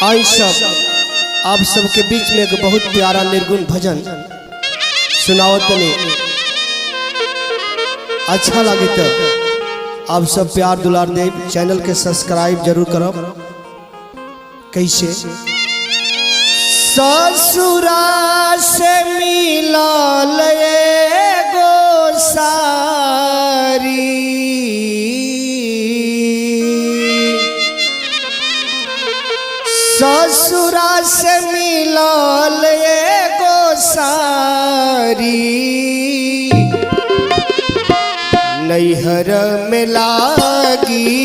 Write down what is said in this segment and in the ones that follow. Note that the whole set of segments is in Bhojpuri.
आई सब आप सबके बीच में एक बहुत प्यारा निर्गुण भजन सुनावत ने अच्छा लगे तो आप सब प्यार दुलार दे, चैनल के सब्सक्राइब जरूर करो। कैसे ससुरा से मिलल एगो सारी, ससुरा से मिलल एगो सारी, नैहर में लागी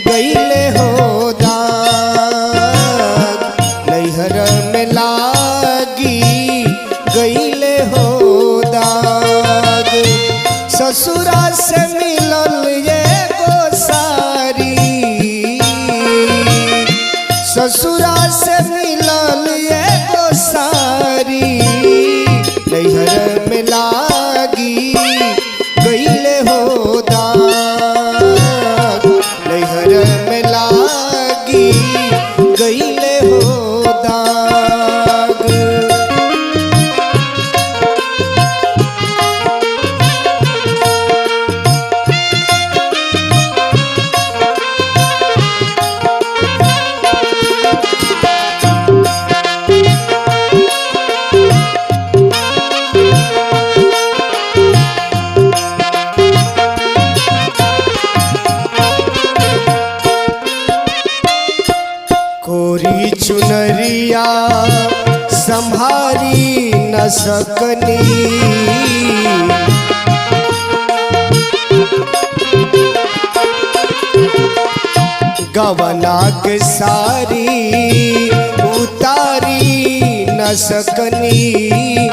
गईले हो दाग, नैहर में लागी गईले हो दाग, ससुरा से मिलल एगो सारी, ससुरा से मिलल एगो सारी, नैहर में लागी गईले हो दाग, नैहर में लागी गईले हो दाग। कोरी चुनरिया संभारी न सकनी, गवना के सारी उतारी न सकनी,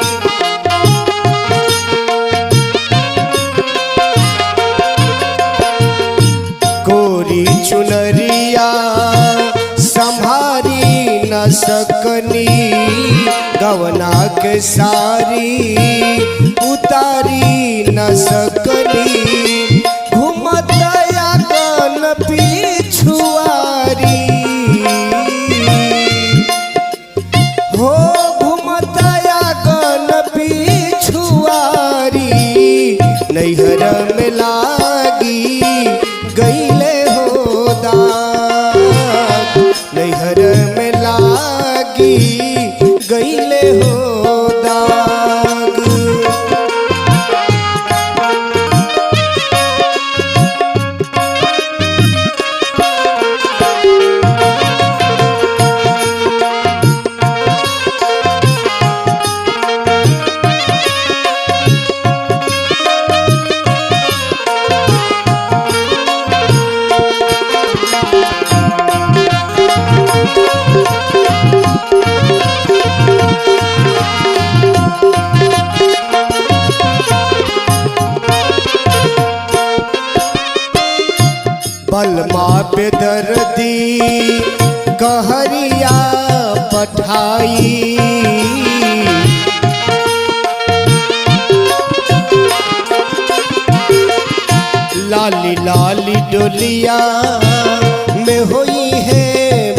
कोरी चुनरिया संभारी न सकनी, गवना के सारी उतारी न सकनी, घुमतया गन पिछुआरी हो, घुमतया गन पिछुआरी, नैहर में लागी गईले हो दाग, नैहर में लागी गईले हो दाग। बलमा पे दर्दी कहरिया पठाई, लाली लाली डोलिया में हुई है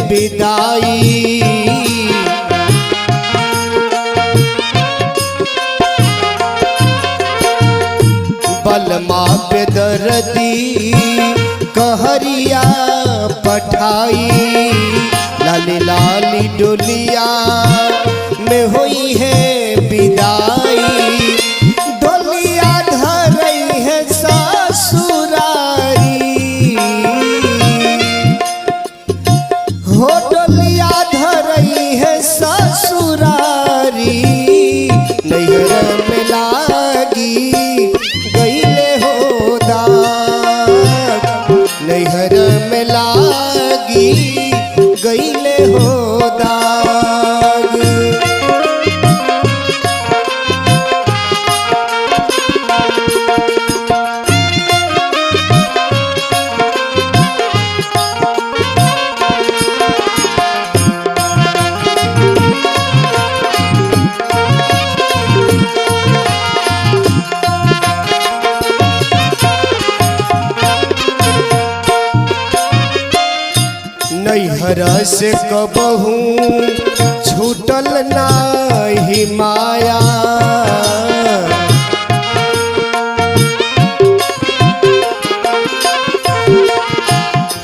विदाई, बलमा पे दर्दी कहरिया पठाई, लाली लाली डोलिया में हुई है विदाई, डोलिया धरई है ससुरारी हो, डोलिया धरई है ससुरारी, नैहर में लागी गईले हो दाग, नैहर में लागी गईले हो दाग। नैहर से कबहू छूटल नाही माया।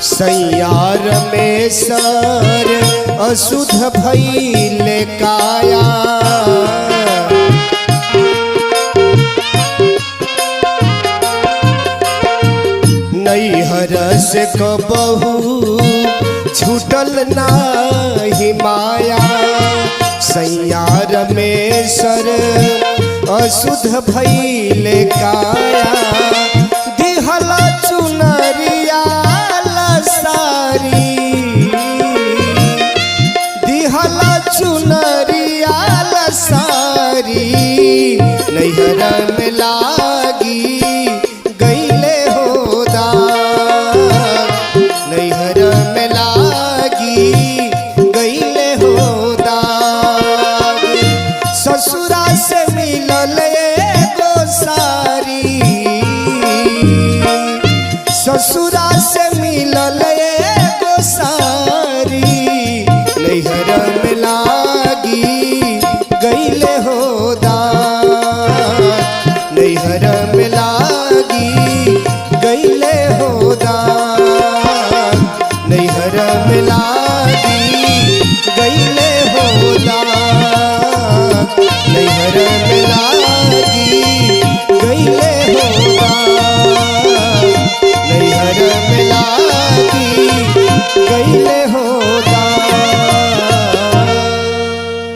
सैयार में सर अशुद्ध भइले काया। नैहर से कबहू छूटल नाही माया। सैयार में सर अशुद्ध भइले काया। दिहला चुनरिया सारी, दिहला चुनरिया सारी, नैहर में लागी गईले हो दाग। नैहर में लागी गईले हो दाग। ससुरा से मिलल एगो सारी, ससुरा से मिलल